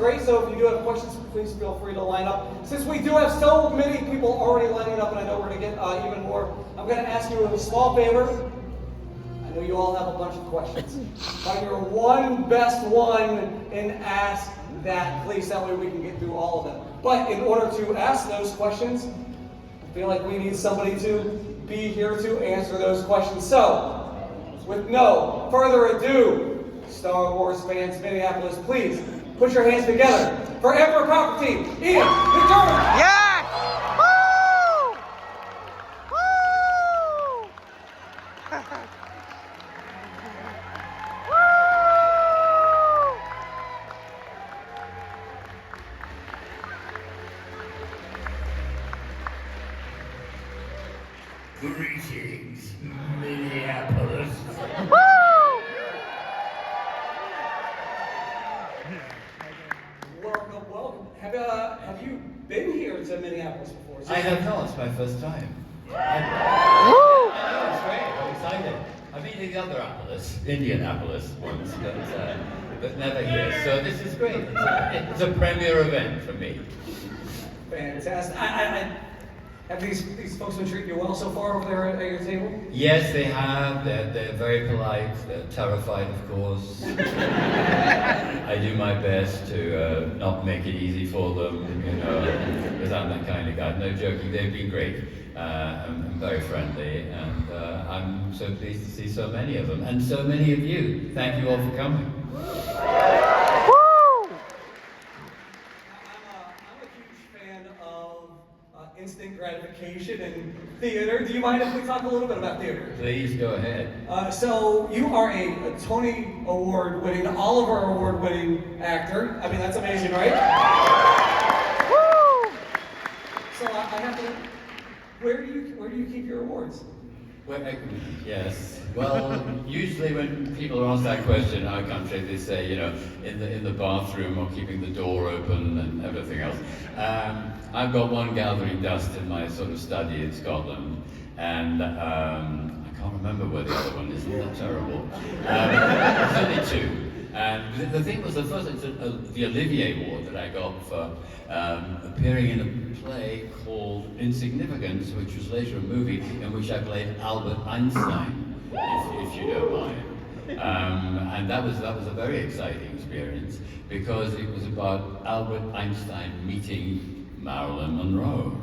great. So if you do have questions, please feel free to line up. Since we do have so many people already lining up, and I know we're going to get even more, I'm going to ask you a small favor. I know you all have a bunch of questions. Find your one best one and ask that, please. That way we can get through all of them. But in order to ask those questions, I feel like we need somebody to be here to answer those questions. So, with no further ado, Star Wars fans, Minneapolis, please put your hands together for Emperor Palpatine, Ian McDiarmid. Yes! Woo! Woo! Greetings, Minneapolis. Woo! Welcome, welcome. Have you been here to Minneapolis before? I have not. It's my first time. Woo! It's great. I'm excited. I've been to the other Appalus, Indianapolis once, but never here. So this is great. It's a premier event for me. Fantastic. Have these folks been treating you well so far over there at your table? Yes, they have. They're very polite. They're terrified, of course. I do my best to not make it easy for them, you know, because I'm that kind of guy. No joking, they've been great. I'm very friendly, and I'm so pleased to see so many of them, and so many of you. Thank you all for coming. Instant gratification and theater. Do you mind if we talk a little bit about theater? Please go ahead. So you are a Tony Award-winning, Oliver Award-winning actor. I mean, that's amazing, right? Woo! So I have to. Where do you keep your awards? Well, yes. Well, usually when people are asked that question in our country, they say, you know, in the bathroom or keeping the door open and everything else. I've got one gathering dust in my sort of study in Scotland, and I can't remember where the other one is. Isn't that terrible? There's only two. And the thing was, the first, it's the Olivier Award that I got for appearing in a play called Insignificance, which was later a movie in which I played Albert Einstein, if you don't mind. And that was a very exciting experience because it was about Albert Einstein meeting Marilyn Monroe.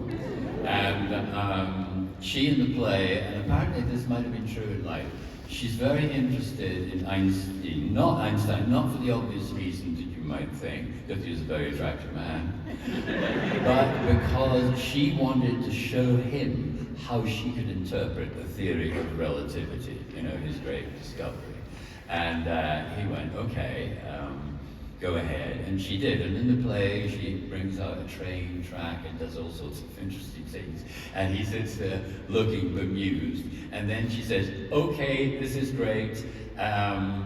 And she in the play, and apparently this might have been true in life, she's very interested in Einstein, not for the obvious reason that you might think, that he was a very attractive man, but because she wanted to show him how she could interpret the theory of relativity, you know, his great discovery. And he went, okay, go ahead, and she did. And in the play, she brings out a train track and does all sorts of interesting things. And he sits there looking bemused. And then she says, "Okay, this is great. Now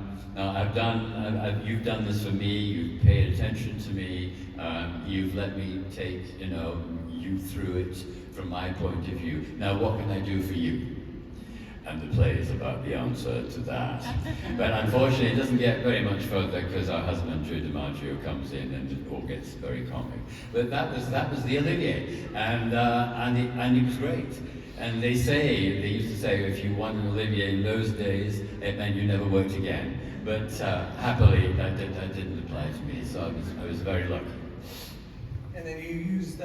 you've done this for me. You've paid attention to me. You've let me take, you through it from my point of view. Now what can I do for you?" And the play is about the answer to that. But unfortunately, it doesn't get very much further because our husband, Drew DiMaggio, comes in and it all gets very comic. But that was the Olivier, and it was great. And they used to say, if you won an Olivier in those days, it meant you never worked again. But happily, that didn't apply to me, so I was very lucky. And then you used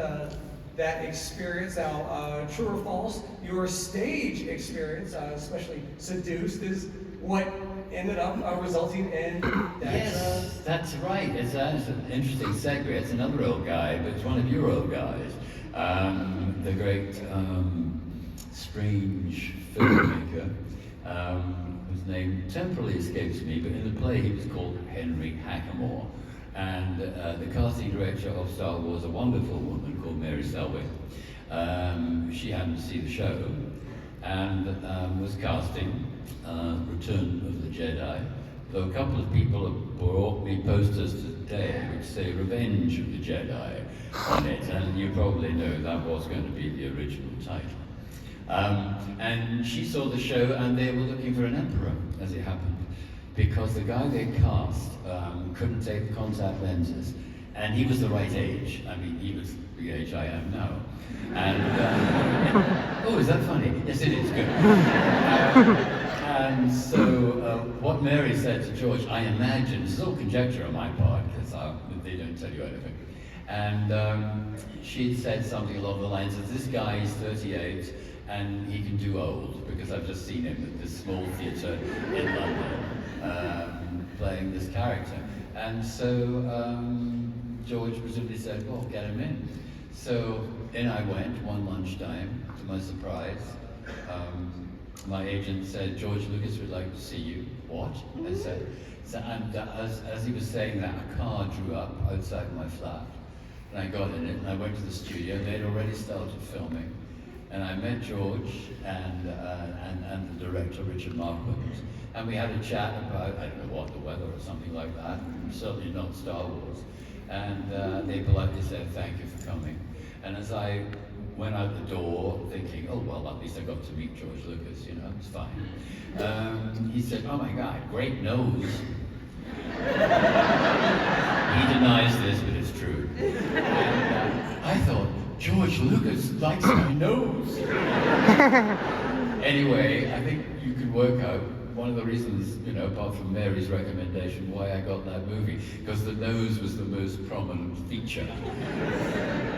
that experience, now true or false, your stage experience, especially Seduced, is what ended up resulting in that. Yes, that's right. It's an interesting segue. It's another old guy, but it's one of your old guys. The great, strange filmmaker, whose name temporarily escapes me, but in the play he was called Henry Hackamore. And the casting director of Star Wars, a wonderful woman called Mary Selwyn, she happened to see the show and was casting Return of the Jedi. Though a couple of people have brought me posters today which say Revenge of the Jedi on it, and you probably know that was going to be the original title. And she saw the show and they were looking for an emperor, as it happened, because the guy they cast couldn't take the contact lenses. And he was the right age. I mean, he was the age I am now. And, oh, is that funny? Yes, it is, good. And so what Mary said to George, I imagine, this is all conjecture on my part, because they don't tell you anything. And she'd said something along the lines of, this guy is 38 and he can do old, because I've just seen him at this small theatre in London playing this character. And so George presumably said, well, get him in. So in I went one lunchtime, to my surprise. My agent said, George Lucas would like to see you. What? I said. So, and as he was saying that, a car drew up outside my flat. And I got in it, and I went to the studio. They'd already started filming. And I met George and the director, Richard Marquand. And we had a chat about, I don't know what, the weather or something like that. Certainly not Star Wars. And they politely said, thank you for coming. And as I went out the door thinking, oh, well, at least I got to meet George Lucas, you know, it's fine. He said, oh my God, great nose. He denies this, but it's true. And I thought, George Lucas likes my nose. Anyway, I think you could work out one of the reasons, you know, apart from Mary's recommendation, why I got that movie, because the nose was the most prominent feature.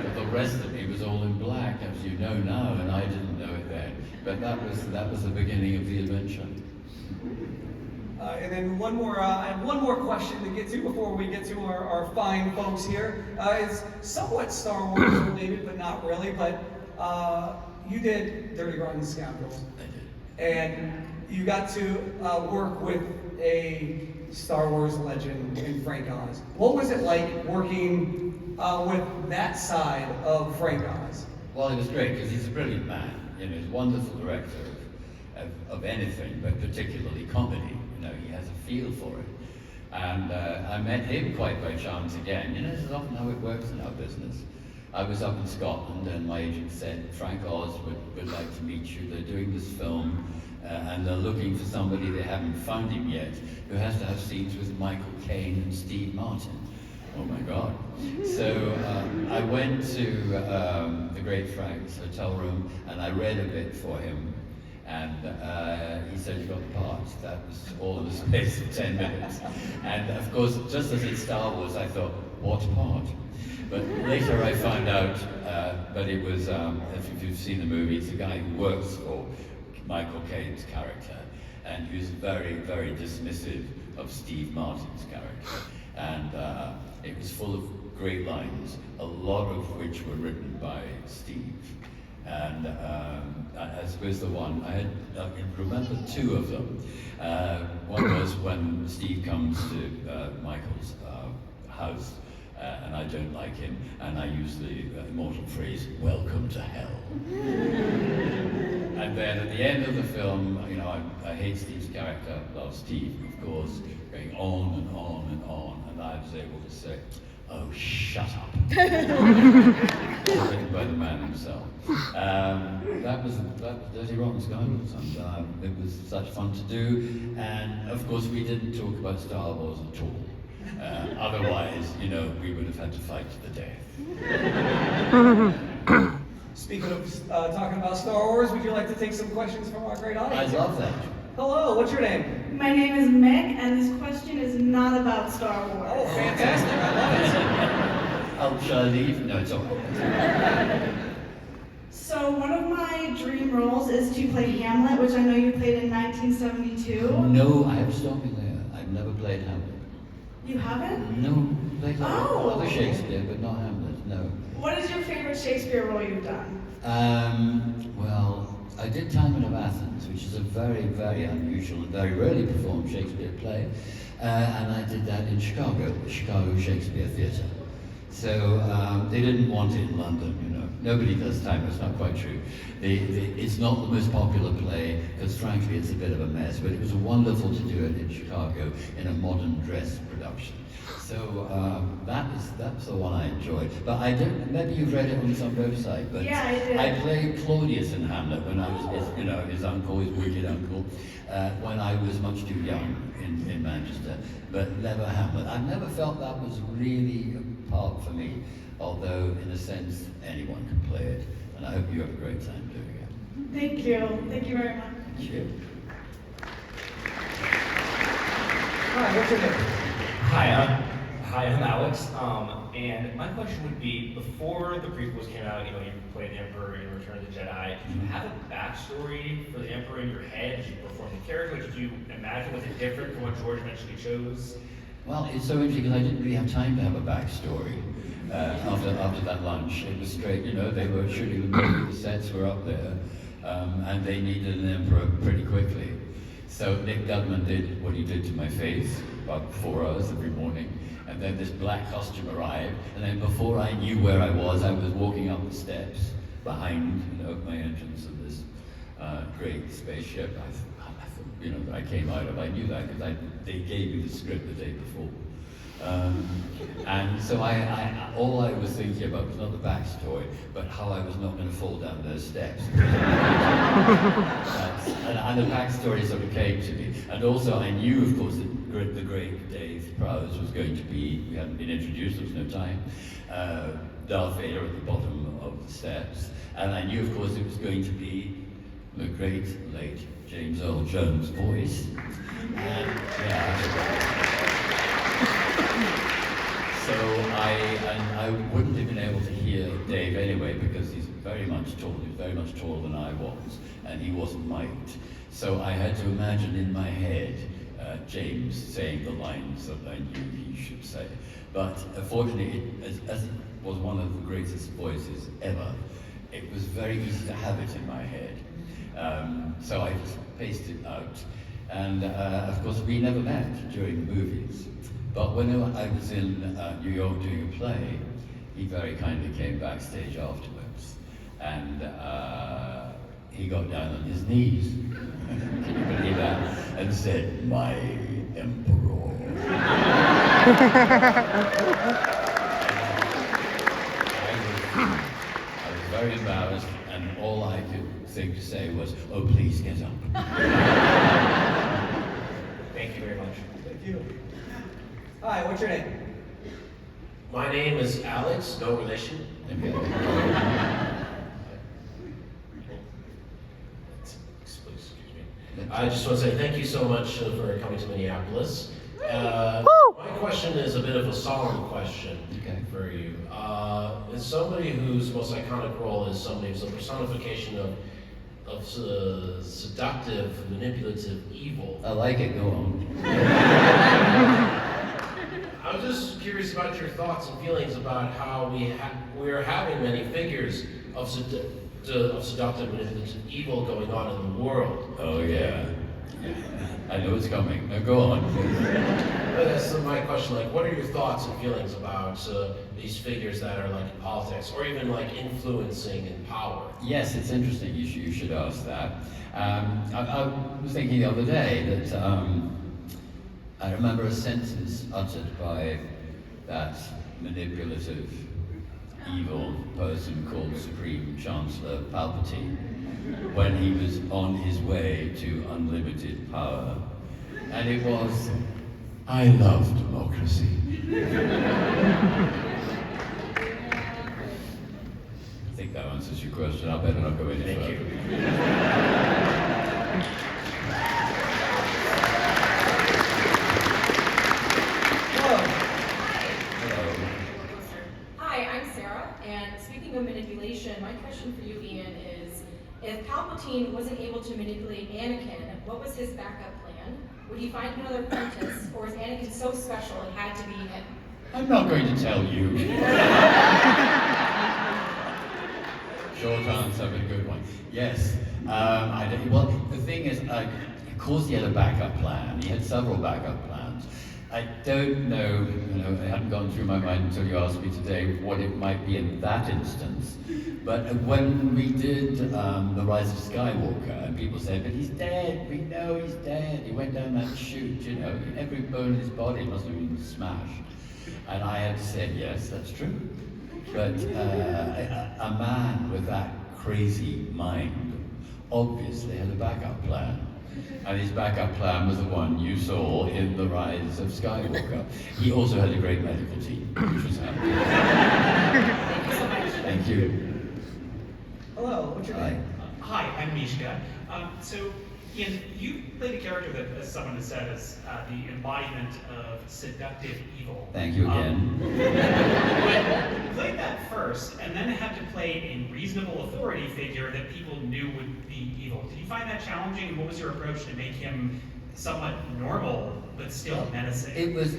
But the rest of me was all in black, as you know now, and I didn't know it then. But that was the beginning of the adventure. And then I have one more question to get to before we get to our fine folks here. It's somewhat Star Wars related, but not really. But you did Dirty Rotten Scoundrels. I did. And you got to work with a Star Wars legend in Frank Oz. What was it like working with that side of Frank Oz? Well, it was great because he's a brilliant man. You know, he's a wonderful director of anything, but particularly comedy. You know, he has a feel for it. And I met him quite by chance again. You know, this is often how it works in our business. I was up in Scotland and my agent said, Frank Oz would like to meet you. They're doing this film and they're looking for somebody, they haven't found him yet, who has to have scenes with Michael Caine and Steve Martin. Oh my God. So I went to the great Frank's hotel room and I read a bit for him. And he said, you got the part. That was all in the space of 10 minutes. And of course, just as in Star Wars, I thought, what part? But later I found out that it was, if you've seen the movie, it's a guy who works for Michael Caine's character, and who's very, very dismissive of Steve Martin's character. And it was full of great lines, a lot of which were written by Steve. And I suppose the one, I can remember two of them. One was when Steve comes to Michael's house, and I don't like him, and I use the immortal phrase, welcome to hell. And then at the end of the film, you know, I hate Steve's character, love Steve, of course, going on and on and on, and I was able to say, oh, shut up. Written by the man himself. That was Dirty Rotten Scoundrels, and it was such fun to do. And of course, we didn't talk about Star Wars at all. Otherwise, you know, we would have had to fight to the death. Speaking of talking about Star Wars, would you like to take some questions from our great audience? I love that. Hello, what's your name? My name is Mick, and this question is not about Star Wars. Oh, fantastic! I love it. Oh, shall I leave? No, it's all right. So one of my dream roles is to play Hamlet, which I know you played in 1972. No, I have to stop you there. I've never played Hamlet. You haven't? No, played Oh. other Shakespeare, but not Hamlet, no. What is your favorite Shakespeare role you've done? Well, I did Timon of Athens, which is a very, very unusual and very rarely performed Shakespeare play. And I did that in Chicago, the Chicago Shakespeare Theatre. So they didn't want it in London, you know. Nobody does Timon, it's not quite true. It's not the most popular play, because frankly it's a bit of a mess, but it was wonderful to do it in Chicago in a modern dress production. So that's the one I enjoyed. But I don't, maybe you've read it on some website, but Yeah, I did. I played Claudius in Hamlet when I was his uncle, his wicked uncle, when I was much too young in Manchester, but never Hamlet. I've never felt that was really part for me, although in a sense anyone can play it, and I hope you have a great time doing it. Thank you. Thank you very much. Thank you. Hi, what's your name? Hi, I'm Alex. And my question would be, before the prequels came out, you played the Emperor in Return of the Jedi. Did you have a backstory for the Emperor in your head? Did you perform the character? Did you imagine was it different from what George eventually chose? Well, it's so interesting because I didn't really have time to have a backstory after that lunch. It was straight, they were shooting the movie, the sets were up there, and they needed an emperor pretty quickly. So Nick Dugman did what he did to my face, about 4 hours every morning, and then this black costume arrived, and then before I knew where I was walking up the steps behind, my entrance of this great spaceship. I thought, that I came out of. I knew that because they gave me the script the day before. And so all I was thinking about was not the backstory, but how I was not going to fall down those steps. And the backstory sort of came to me. And also I knew, of course, that the great Dave Prowse was going to be, we hadn't been introduced, there was no time, Darth Vader at the bottom of the steps. And I knew, of course, it was going to be the great late James Earl Jones' voice. And so I wouldn't have been able to hear Dave anyway because he's very much taller. He was very much taller than I was, and he wasn't mic'd. So I had to imagine in my head James saying the lines that I knew he should say. But fortunately, as it was one of the greatest voices ever, it was very easy to have it in my head. So I just paced it out. And of course, we never met during the movies. But when I was in New York doing a play, he very kindly came backstage afterwards. And he got down on his knees, can you believe that? And said, "My Emperor." I was very embarrassed, and all I could think to say was, "Oh, please get up." Thank you very much. Thank you. Hi, what's your name? My name is Alex, no relation. Excuse me. I just want to say thank you so much for coming to Minneapolis. My question is a bit of a solemn question for you. As somebody whose most iconic role is somebody who's a personification of seductive, manipulative evil. I like it, go on. I'm just curious about your thoughts and feelings about how we're having many figures of seductive, manipulative evil going on in the world. Oh yeah. I know it's coming. Now go on. That's my question. Like, what are your thoughts and feelings about these figures that are like in politics, or even like influencing in power? Yes, it's interesting. You should ask that. I was thinking the other day that I remember a sentence uttered by that manipulative, evil person called Supreme Chancellor Palpatine when he was on his way to unlimited power. And it was, "I love democracy." I think that answers your question. I better not go any further. Thank you. Hi, I'm Sarah, and speaking of manipulation, my question for you, Ian, is if Palpatine wasn't able to manipulate Anakin, what was his backup plan? Would he find another apprentice, or is Anakin so special it had to be him? I'm not going to tell you. Short answer, but a good one. Yes. Well, the thing is, of course he had a backup plan. He had several backup plans. I don't know, it hadn't gone through my mind until you asked me today what it might be in that instance. But when we did The Rise of Skywalker, and people said, "But he's dead, we know he's dead. He went down that chute, every bone in his body must have been smashed." And I had said, yes, that's true. But a man with that crazy mind obviously had a backup plan. And his backup plan was the one you saw in The Rise of Skywalker. He also had a great medical team, which was handy. Thank you. Hello, what's your Hi. name? Hi, I'm Mishka. So, Ian, you played a character that, as someone has said, is the embodiment of seductive evil. Thank you again. But you played that first, and then had to play a reasonable authority figure that people knew would be evil. Did you find that challenging, and what was your approach to make him somewhat normal, but still menacing? It was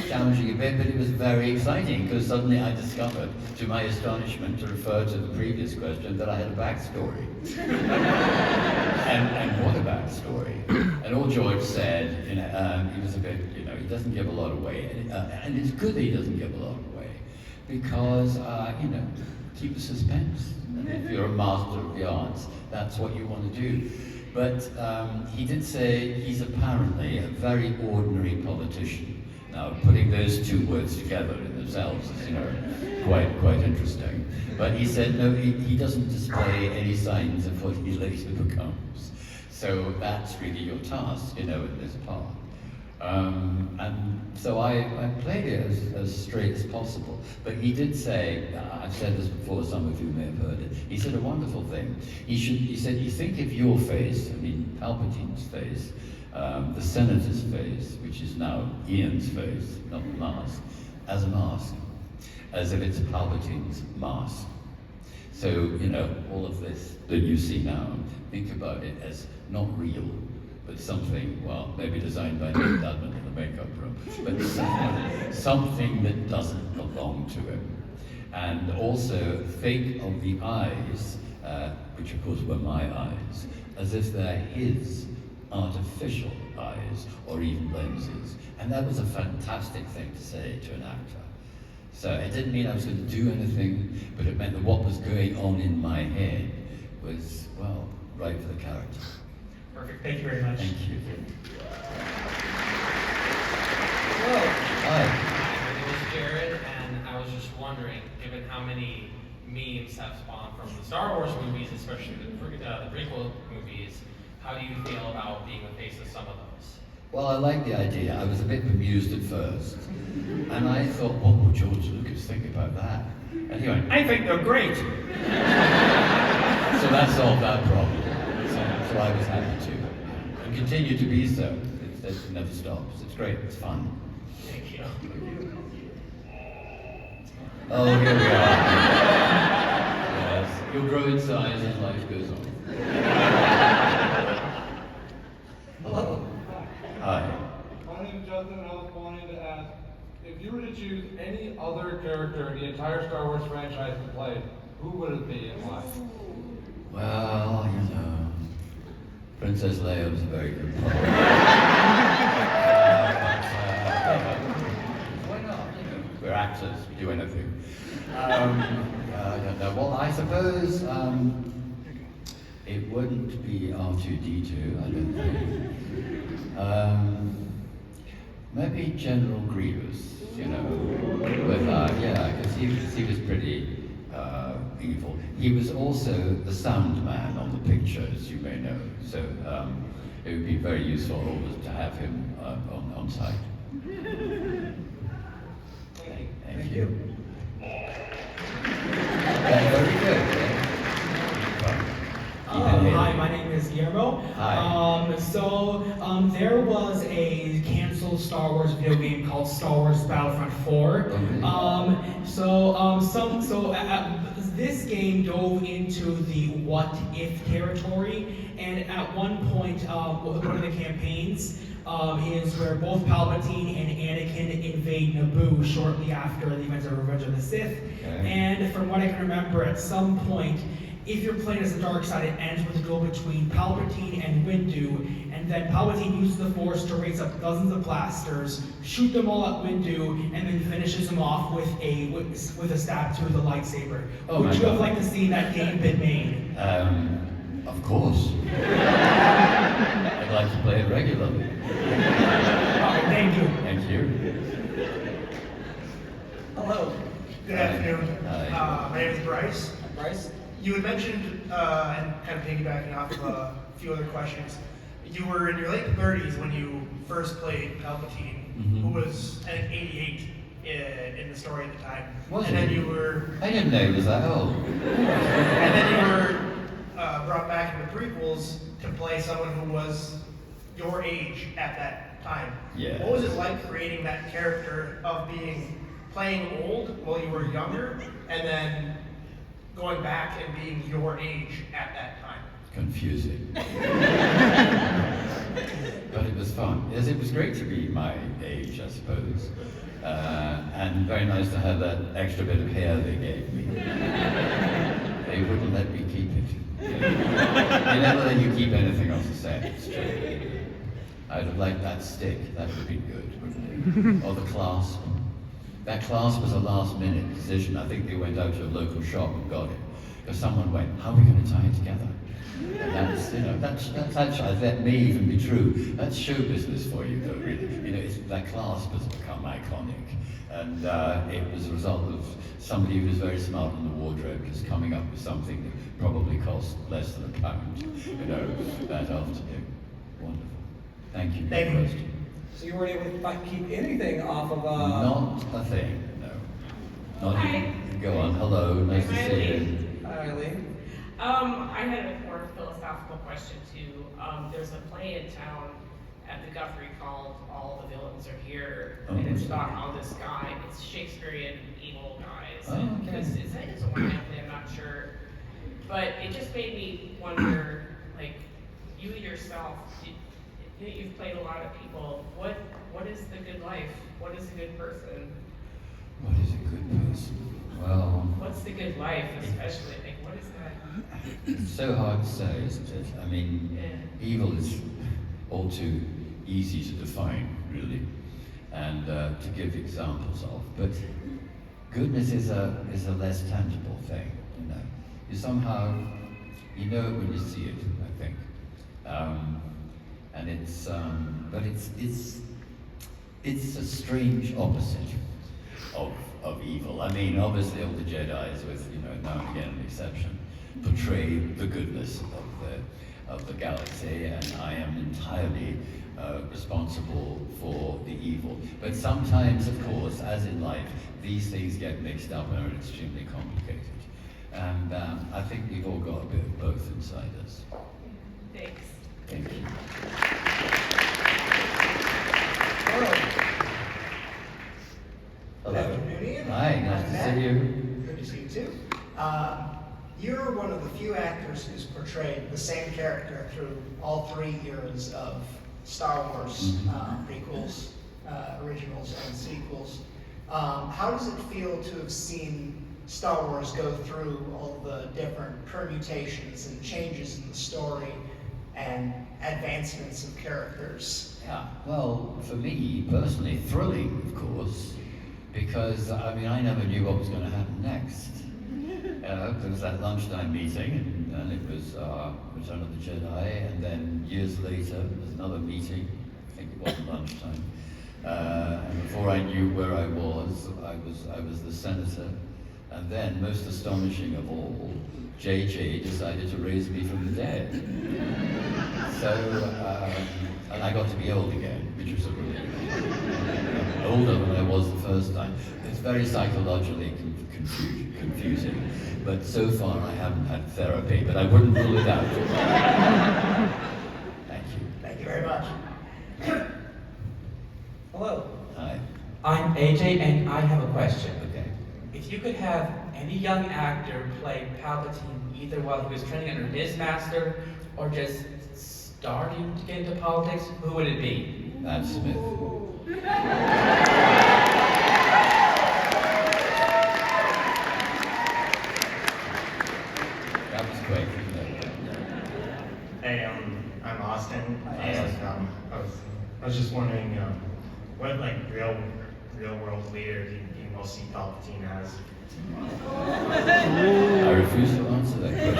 challenging a bit, but it was very exciting because suddenly I discovered, to my astonishment, to refer to the previous question, that I had a backstory. and what a backstory. And all George said, he was a bit, he doesn't give a lot away. And it's good that he doesn't give a lot away because, keep the suspense. And if you're a master of the arts, that's what you want to do. But he did say he's apparently a very ordinary politician. Now, putting those two words together in themselves is, quite interesting. But he said, no, he doesn't display any signs of what he later becomes. So that's really your task, in this part. And so I played it as straight as possible. But he did say, I've said this before, some of you may have heard it, he said a wonderful thing. He said, you think of your face, Palpatine's face, the senator's face, which is now Ian's face, not the mask, as a mask, as if it's Palpatine's mask. So, all of this that you see now, think about it as not real, but something, well, maybe designed by McDiarmid in the makeup room, but something that doesn't belong to him. And also think of the eyes, which of course were my eyes, as if they're his artificial eyes or even lenses. And that was a fantastic thing to say to an actor. So it didn't mean I was going to do anything, but it meant that what was going on in my head was, well, right for the character. Perfect, thank you very much. Thank you. Hello. Hi. My name is Jared, and I was just wondering, given how many memes have spawned from the Star Wars movies, especially the prequel movies, how do you feel about being the face of some of those? Well, I like the idea. I was a bit bemused at first. And I thought, what would George Lucas think about that? And he went, I think they're great. So that solved that problem. So I was happy to. And continue to be so. It never stops. It's great. It's fun. Thank you. Oh, here we are. Yes. You'll grow in size as life goes on. Hello. Hi. My name is Justin, and I was wanting to ask, if you were to choose any other character in the entire Star Wars franchise to play, who would it be and why? Well, Princess Leia was a very good part. Why not? We're actors, we do anything. I don't know. Well, I suppose it wouldn't be R2-D2, I don't think. Maybe General Grievous, because he was pretty evil. He was also the sound man on the picture, as you may know. So it would be very useful always to have him on site. Thank you. Very good. Hi, my name is Guillermo. Hi. There was a canceled Star Wars video game called Star Wars Battlefront 4. This game dove into the what if territory, and at one point, one of the campaigns is where both Palpatine and Anakin invade Naboo shortly after the events of Revenge of the Sith. Okay. And from what I can remember, at some point, if you're playing as the dark side, it ends with a duel between Palpatine and Windu, and then Palpatine uses the Force to raise up dozens of blasters, shoot them all at Windu, and then finishes him off with a stab to the lightsaber. Oh, Would my you have God. liked to see that game been made? Of course. I'd like to play it regularly. Alright, thank you. Thank you. Hello. Good afternoon. Hi. My name is Bryce. Bryce. You had mentioned, and kind of piggybacking off of a few other questions, you were in your late 30s when you first played Palpatine, who was, I think, 88 in the story at the time. Was and then he? you were, I didn't know he was that old. and then you were brought back in the prequels to play someone who was your age at that time. Yeah. What was it like creating that character of playing old while you were younger, and then going back and being your age at that time? Confusing. But it was fun. Yes, it was great to be my age, I suppose. And very nice to have that extra bit of hair they gave me. They wouldn't let me keep it. They never let you keep anything off the set, it's true. I'd have liked that stick, that would be good, wouldn't it? Or the clasp. That clasp was a last minute decision. I think they went out to a local shop and got it. Because someone went, how are we going to tie it together? And that's, that's actually, that may even be true. That's show business for you, though, really. That clasp has become iconic. And it was a result of somebody who was very smart in the wardrobe just coming up with something that probably cost less than £1, that afternoon. Wonderful. Thank you for your question. So you weren't able to keep anything off of... Not a thing, no. Not Hi. even. Go on, hello, nice to see you. Hi, Eileen. I had a more philosophical question too. There's a play in town at the Guthrie called All the Villains Are Here, Oh, and it's what's about that? how this guy, it's Shakespearean evil guys. Oh, and okay. it's a one-man play, I'm not sure. But it just made me wonder, like, you yourself, you've played a lot of people. What is the good life? What is a good person? What is a good person? Well, What's the good life, especially? Like, what is that? it's so hard to say, isn't it? I mean, evil is all too easy to define, really, and to give examples of. But goodness is a less tangible thing, You somehow, you know it when you see it, I think. And it's, but it's a strange opposite of evil. I mean, obviously all the Jedis, with now and again an exception, portray the goodness of the galaxy, and I am entirely responsible for the evil. But sometimes, of course, as in life, these things get mixed up and are extremely complicated. And I think we've all got a bit of both inside us. Thanks. Thank you. Hello. Good afternoon, Ian. Hi, nice to see you. Good to see you too. You're one of the few actors who's portrayed the same character through all 3 eras of Star Wars, prequels, originals, and sequels. How does it feel to have seen Star Wars go through all the different permutations and changes in the story and advancements of characters? Yeah, well, for me personally, thrilling, of course, because I mean, I never knew what was going to happen next. There was that lunchtime meeting, and it was Return of the Jedi, and then years later, there was another meeting. I think it wasn't lunchtime. And before I knew where I was the senator. And then, most astonishing of all, JJ decided to raise me from the dead. So, and I got to be old again, which was a relief. Older than I was the first time. It's very psychologically confusing, but so far I haven't had therapy, but I wouldn't rule it out. Thank you. Thank you very much. Hello. Hi. I'm AJ, and I have a question. Okay. If you could have any young actor play Palpatine either while he was training under his master or just starting to get into politics, who would it be? Matt Smith. That was quick, wasn't it? Hey, I'm Austin, Hi, and Austin. I was just wondering what real world leader do you most see Palpatine as? I refuse to answer that question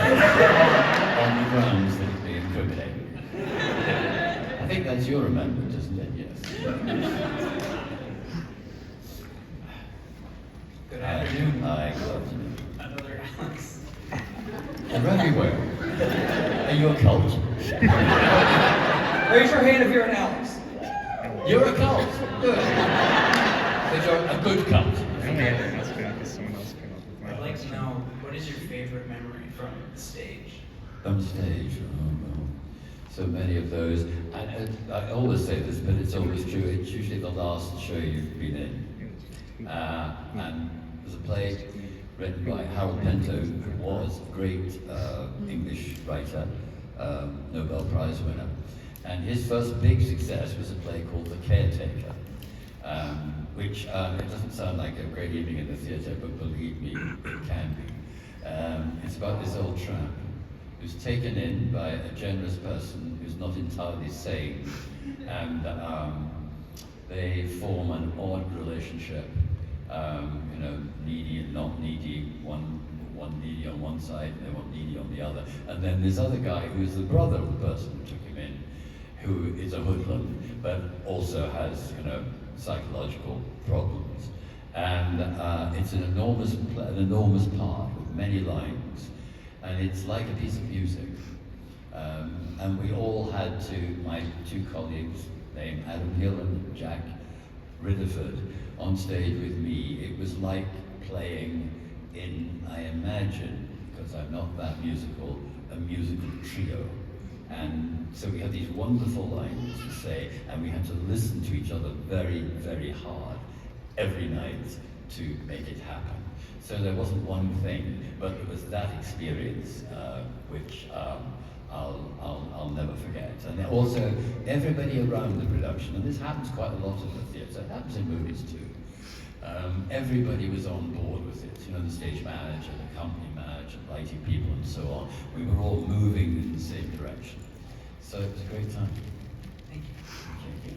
on the grounds that it's being incriminating. I think that's your amendment, isn't it? Yes. Good afternoon. Hi, good afternoon. Another Alex. They're everywhere. Are you a cult? Raise your hand if you're an Alex. You're a cult. Good. But you're a good cult. I'd like to know, what is your favorite memory from the stage? From stage, so many of those. I always say this, but it's always true. It's usually the last show you've been in. And there's a play written by Harold Pinto, who was a great English writer, Nobel Prize winner. And his first big success was a play called The Caretaker, which it doesn't sound like a great evening in the theatre, but believe me, it can be. It's about this old tramp who's taken in by a generous person who's not entirely sane, and they form an odd relationship. Needy and not needy, one needy on one side, and they want needy on the other. And then this other guy who's the brother of the person who took him in, who is a hoodlum, but also has, psychological problems. And it's an enormous part with many lines, and it's like a piece of music. And we all had to, my two colleagues named Adam Hill and Jack Ridderford, on stage with me. It was like playing in, I imagine, because I'm not that musical, a musical trio. And so we had these wonderful lines to say, and we had to listen to each other very, very hard every night to make it happen. So there wasn't one thing, but it was that experience which I'll never forget. And also, everybody around the production, and this happens quite a lot in the theatre, it happens in movies too. Everybody was on board with it, the stage manager, the company manager, lighting people, and so on. We were all moving in the same direction. So it was a great time. Thank you. Thank you.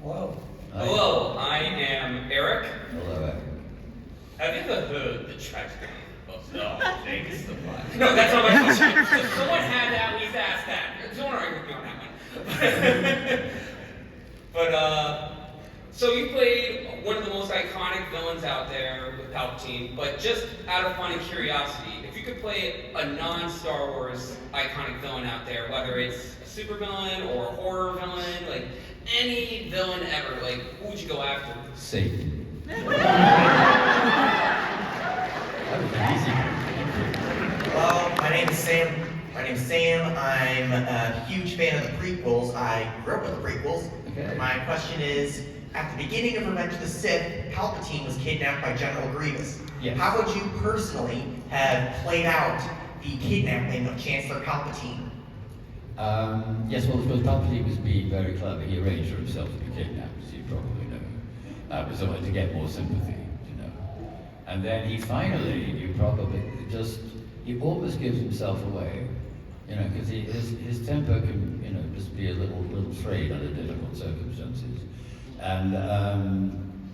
Hello. Hi. Hello, I am Eric. Hello, Eric. Have you ever heard the tragedy of Vegas the Black? No, that's not my question. Someone had that, we asked that. Don't argue with me on that one. But, so you played one of the most iconic villains out there with Palpatine, but just out of fun and curiosity, if you could play a non-Star Wars iconic villain out there, whether it's a supervillain or a horror villain, like any villain ever, like who would you go after? Satan. Hello, my name is Sam. I'm a huge fan of the prequels. I grew up with the prequels. Okay. My question is, at the beginning of Revenge of the Sith, Palpatine was kidnapped by General Grievous. Yes. How would you personally have played out the kidnapping of Chancellor Palpatine? Yes, well, because Palpatine was being very clever. He arranged for himself to be kidnapped, as you probably know. So to get more sympathy, And then he finally, he almost gives himself away, because his temper can, just be a little frayed under difficult circumstances. And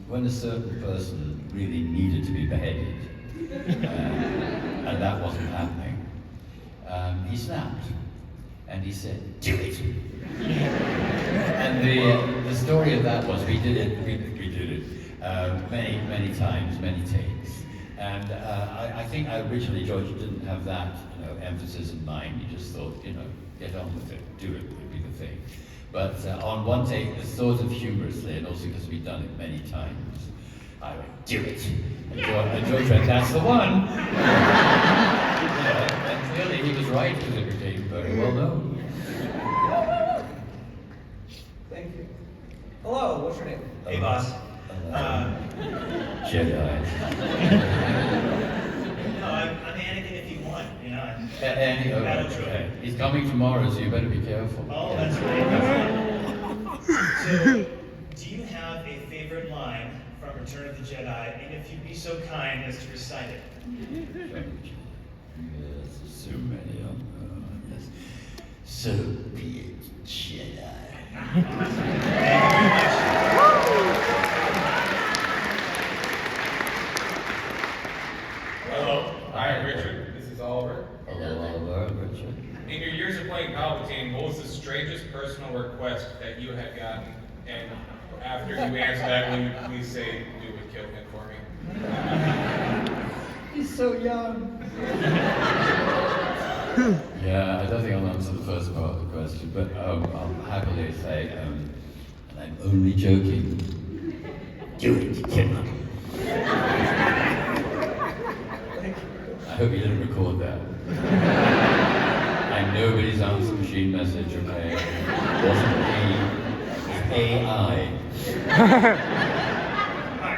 when a certain person really needed to be beheaded, and that wasn't happening, he snapped, and he said, "Do it." And the story of that was we did it many times, many takes. And I think originally George didn't have that emphasis in mind. He just thought, get on with it, do it would be the thing. But on one take, sort of humorously, and also because we'd done it many times, I went, "Do it." And George went, "That's the one." And clearly he was right, because it became very well known. Thank you. Hello, what's your name? Hey, boss. Jedi. No, I'm Anakin if you want, Okay. He's coming tomorrow, so you better be careful. Oh, that's right. So, do you have a favorite line from Return of the Jedi, and if you'd be so kind as to recite it? Yes, so many of them. Yes. So be it, Jedi. Hello, hi Richard, this is Oliver. Hello, Oliver, Richard. In your years of playing Palpatine, what was the strangest personal request that you had gotten? And after you answer that, will you please say, "Do it, kill him for me"? He's so young. Yeah, I don't think I'll answer the first part of the question, but I'll happily say, and I'm only joking. Do it, kill them. I hope you didn't record that. And nobody's answer machine message, okay? It wasn't me, it was AI. Hi,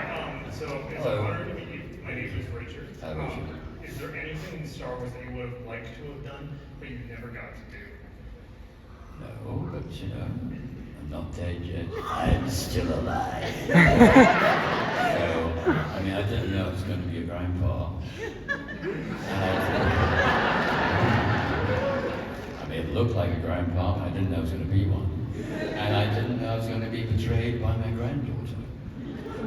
so it's an honor to meet you. My name is Richard. Hi, Richard. Is there anything in Star Wars that you would have liked to have done, but you never got to do? No, but you know, I'm not dead yet. I'm still alive. So, I mean, I didn't know I was going to be a grandpa. I mean, it looked like a grandpa, but I didn't know I was going to be one. And I didn't know I was going to be betrayed by my granddaughter.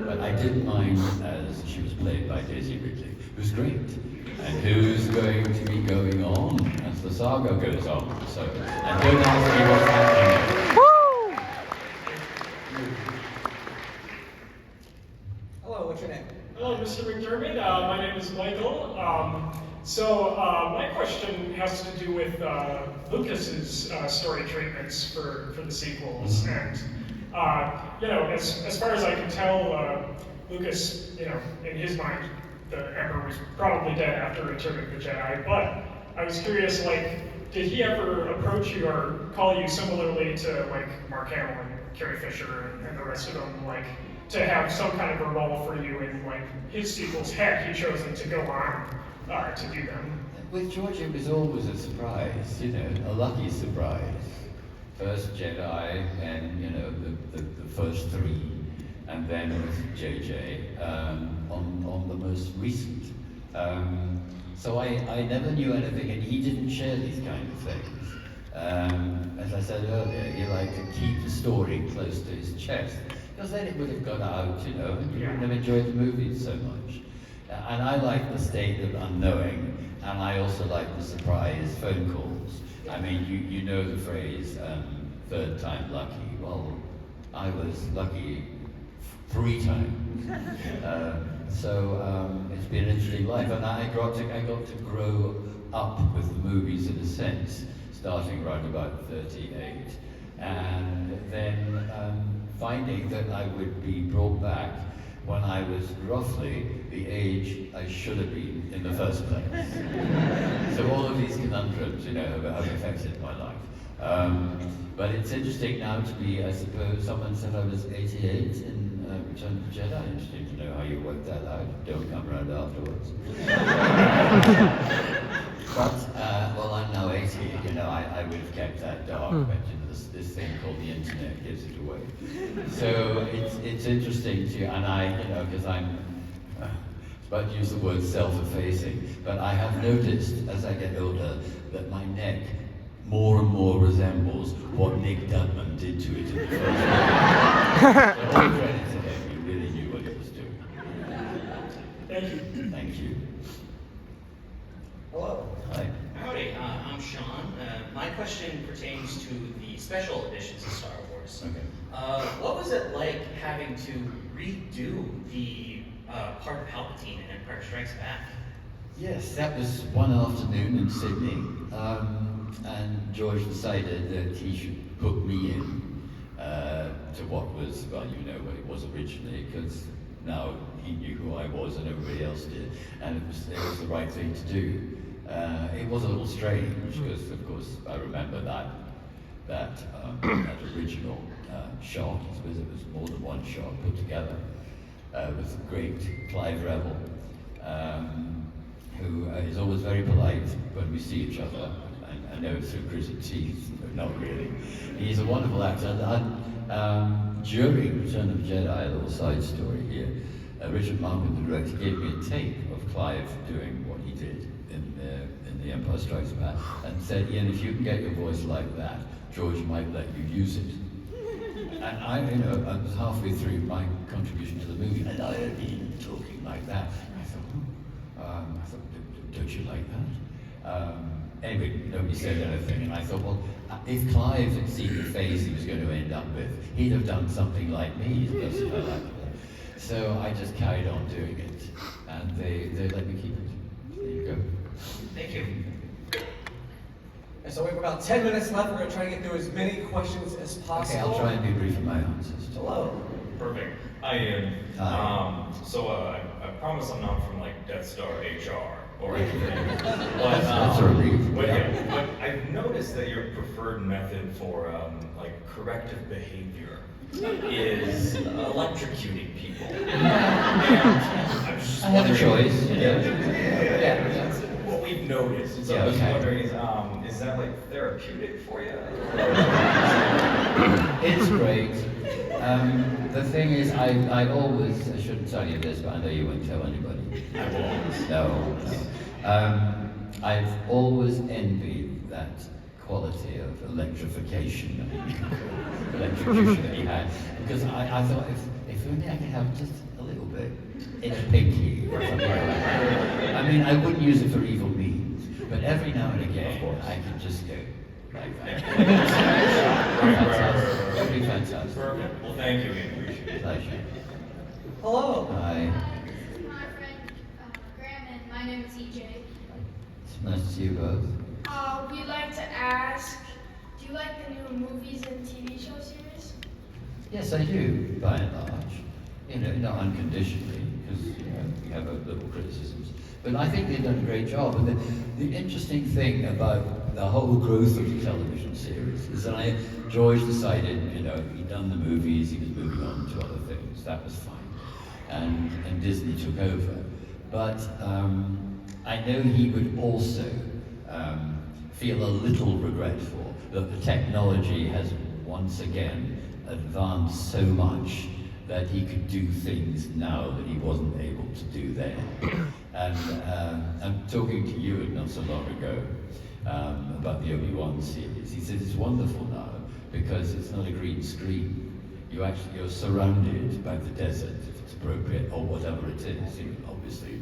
But I didn't mind as she was played by Daisy Ridley, who's great, and who's going to be going on as the saga goes on. So, and don't ask me what's happening. Hello, what's your name? Hello, Mr. McDiarmid. My name is Michael. My question has to do with Lucas's story treatments for the sequels. And, as far as I can tell, Lucas, in his mind, the Emperor was probably dead after Return of the Jedi. But I was curious, did he ever approach you or call you similarly to, Mark Hamill and Carrie Fisher and the rest of them, to have some kind of a role for you in his sequels had he chosen to go on to do them? With George, it was always a surprise, a lucky surprise. First Jedi, and the first three, and then with JJ on the most recent. So I never knew anything, and he didn't share these kind of things. As I said earlier, he liked to keep the story close to his chest, because then it would have got out, and you wouldn't have enjoyed the movies so much. And I like the state of unknowing, and I also like the surprise phone calls. I mean, you know the phrase, third time lucky. Well, I was lucky 3 times. It's been an interesting life, and I got to grow up with the movies in a sense, starting right about 38, and then finding that I would be brought back when I was roughly the age I should have been in the first place. So all of these conundrums, have affected my life. But it's interesting now to be, I suppose, someone said I was 88 in Return of the Jedi. Interesting to know how you worked that out. Don't come around afterwards. But, I'm now 80, I would have kept that dark, but this thing called the internet gives it away. So it's interesting to, and because I'm about to use the word self-effacing, but I have noticed as I get older that my neck more and more resembles what Nick Dudman did to it in the first place. So all credit to him, he really knew what he was doing. Thank you. Thank you. Hello. Hi. Howdy, I'm Sean. My question pertains to the special editions of Star Wars. Okay. What was it like having to redo the part of Palpatine in Empire Strikes Back? Yes, that was one afternoon in Sydney, and George decided that he should hook me in to what was, what it was originally, because now he knew who I was and everybody else did, and it was the right thing to do. It was a little strange because, of course, I remember that original shot. It was more than one shot put together with the great Clive Revel, who is always very polite when we see each other. I know through gritted teeth, but not really. He's a wonderful actor. And during Return of the Jedi, a little side story here. Richard Markham, the director, gave me a tape of Clive doing what he did in The Empire Strikes Back, and said, Ian, if you can get your voice like that, George might let you use it. And I was halfway through my contribution to the movie, and I had been talking like that. And I thought, don't you like that? Anyway, nobody said anything, and I thought, well, if Clive had seen the face he was going to end up with, he'd have done something like me, the person I liked. So I just carried on doing it, and they let me keep it. There you go. Thank you. And so we have about 10 minutes left. We're going to try to get through as many questions as possible. Okay, I'll try and be brief in my answers. Hello. Perfect. Hi, Ian. I promise I'm not from like Death Star HR or anything. But, That's a relief. But I've noticed that your preferred method for like corrective behavior is electrocuting people. And I'm just I have a wondering- choice. Yeah, that's what we've noticed. So Yeah, I'm just okay. wondering, is that like therapeutic for you? It's great. The thing is, I always, I shouldn't tell you this, but I know you won't tell anybody. I won't. No. I've always envied that quality of electrification that he had. Because I thought, if only I could have just a little bit in a pinky or something like that. I mean, I wouldn't use it for evil means, but every now and again, I could just go like that. Fantastic. That would be fantastic. Perfect. Well, thank you, Ian. Appreciate it. Pleasure. Hello. Hi. This is my friend Graham, and my name is EJ. It's nice to see you both. We'd like to ask, do you like the new movies and TV show series? Yes, I do, by and large. You know, not unconditionally, because we have our little criticisms. But I think they've done a great job. And the interesting thing about the whole growth of the television series is that George decided, he'd done the movies, he was moving on to other things. That was fine. And Disney took over. But I know he would also feel a little regretful that the technology has once again advanced so much that he could do things now that he wasn't able to do then. And I'm talking to you not so long ago about the Obi-Wan series. He said it's wonderful now because it's not a green screen. You're surrounded by the desert, if it's appropriate, or whatever it is. Obviously,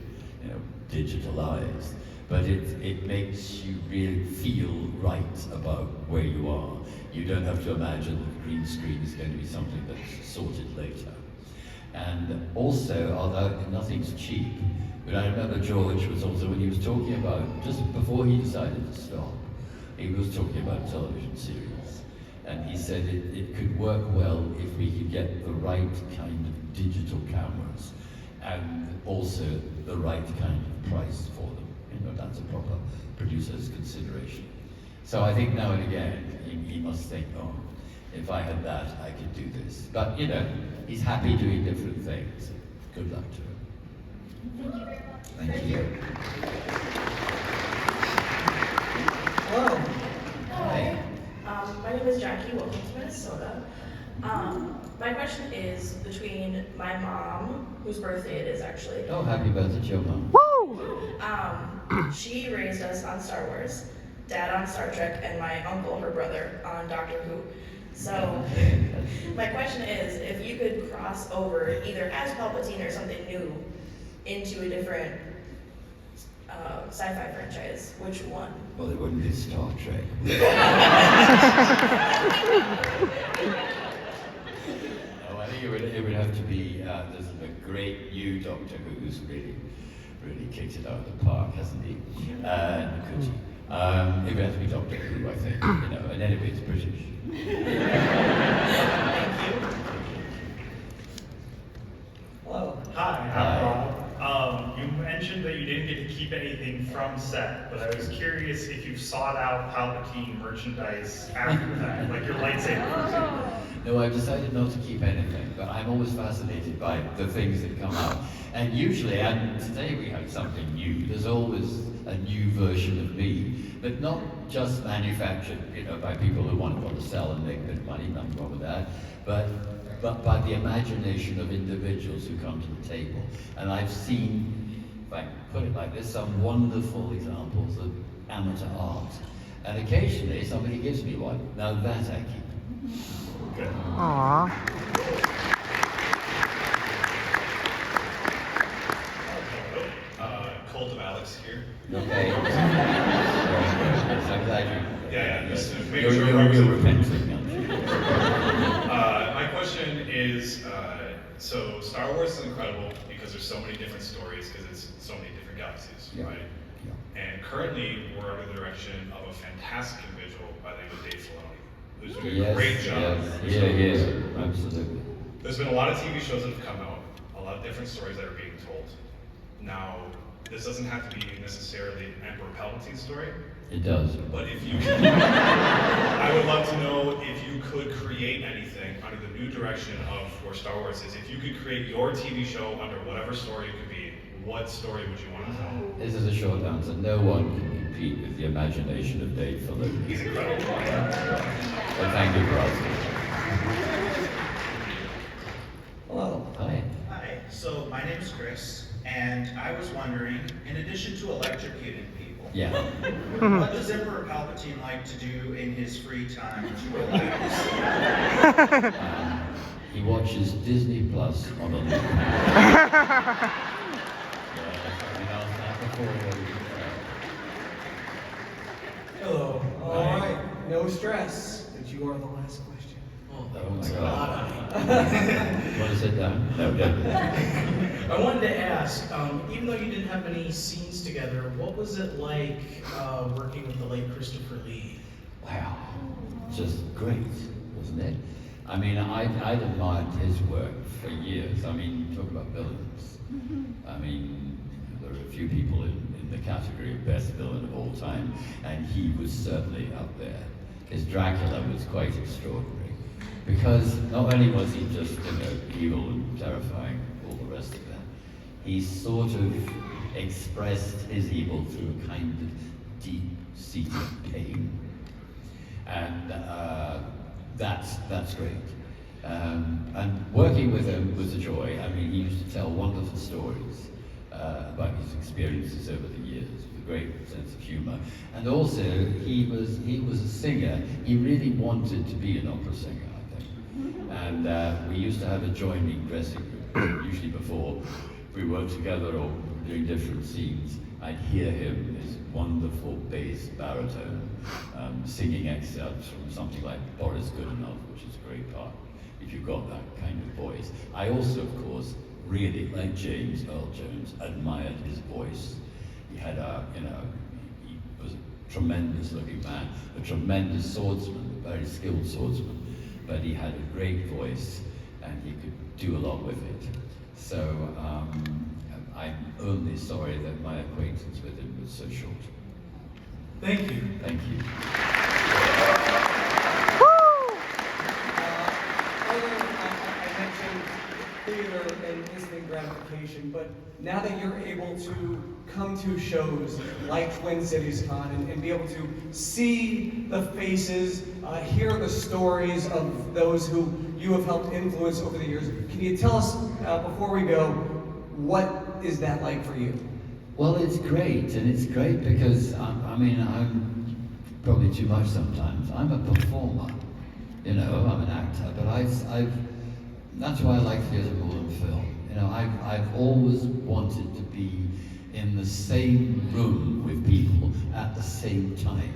digitalized. But it makes you really feel right about where you are. You don't have to imagine that the green screen is going to be something that's sorted later. And also, although nothing's cheap, but I remember George was also, when he was talking about, just before he decided to stop, he was talking about a television series. And he said it could work well if we could get the right kind of digital cameras and also the right kind of price for them. That's a proper producer's consideration. So I think now and again, he must think, oh, if I had that, I could do this. But, he's happy doing different things. Good luck to him. Thank you. Hello. Hi. My name is Jackie. Welcome to Minnesota. My question is between my mom, whose birthday it is actually. Oh, happy birthday to your mom. She raised us on Star Wars, Dad on Star Trek, and my uncle, her brother, on Doctor Who. So, my question is, if you could cross over either as Palpatine or something new into a different sci-fi franchise, which one? Well, it wouldn't be Star Trek. No, I think it would have to be, there's a great new Doctor Who who's really kicked it out of the park, hasn't he? Nkuti. It would have to be Doctor Who, I think, and anyway, it's British. Hello. Hi, I'm Rob. You mentioned that you didn't get to keep anything from set, but I was curious if you sought out Palpatine merchandise after that, like your lightsaber, for example. No, I've decided not to keep anything, but I'm always fascinated by the things that come out. And usually, and today we had something new, there's always a new version of me, but not just manufactured, by people who want to sell and make good money, nothing wrong with that, but by the imagination of individuals who come to the table. And I've seen, if I put it like this, some wonderful examples of amateur art. And occasionally somebody gives me one. Now that I keep. Good. Aww. Cult of Alex here. Okay. I'm glad you. Yeah. Just to make You're sure repenting. My question is, so Star Wars is incredible because there's so many different stories because it's so many different galaxies, right? And currently we're under the direction of a fantastic individual by the name of Dave Filoni, who's doing a Yes, great job. yes, absolutely. There's been a lot of TV shows that have come out, a lot of different stories that are being told. Now, this doesn't have to be necessarily an Emperor Palpatine story. It does. But if you could, I would love to know if you could create anything under the new direction of where Star Wars is. If you could create your TV show under whatever story it could be, what story would you want to tell? This is a short answer. No one can compete with the imagination of Dave Filoni. He's incredible. Well, thank you for asking. Hello. Hi. Hi, so my name is Chris, and I was wondering, in addition to electrocuting people, Yeah. what does Emperor Palpatine like to do in his free time to relax? He watches Disney Plus on a loop. Hello. All right, no stress, but you are the last question. Oh my God. Want to sit down? No, don't. I wanted to ask, even though you didn't have many scenes together, what was it like working with the late Christopher Lee? Wow, just great, wasn't it? I mean, I'd admired his work for years. I mean, talk about villains. I mean, there are a few people in the category of best villain of all time, and he was certainly up there. His Dracula was quite extraordinary, because not only was he just, evil and terrifying, all the rest of that, he sort of expressed his evil through a kind of deep-seated pain. And that's great. And working with him was a joy. I mean, he used to tell wonderful stories about his experiences over the years with a great sense of humor. And also, he was a singer. He really wanted to be an opera singer, I think. And we used to have a joining dressing room, usually before we worked together or doing different scenes. I'd hear him, his wonderful bass baritone, singing excerpts from something like Boris Godunov, which is a great part, if you've got that kind of voice. I also, of course, really, like James Earl Jones, admired his voice. He had he was a tremendous looking man, a tremendous swordsman, a very skilled swordsman, but he had a great voice and he could do a lot with it. So I'm only sorry that my acquaintance with him was so short. Thank you. Thank you. I mentioned theater and instant gratification, but now that you're able to come to shows like Twin Cities Con and be able to see the faces, hear the stories of those who you have helped influence over the years, can you tell us, before we go, what is that like for you? Well, it's great, and it's great because, I'm probably too much sometimes. I'm a performer, I'm an actor, but that's why I like theatre more than film. I've always wanted to be in the same room with people at the same time.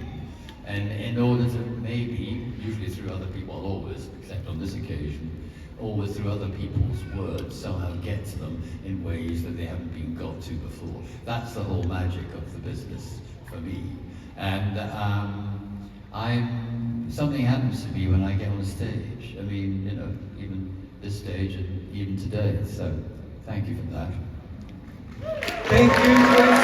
And in order to maybe, usually through other people, always, except on this occasion, always through other people's words, somehow get to them in ways that they haven't been got to before. That's the whole magic of the business for me. And something happens to me when I get on stage. I mean, even this stage and even today. So thank you for that. Thank you.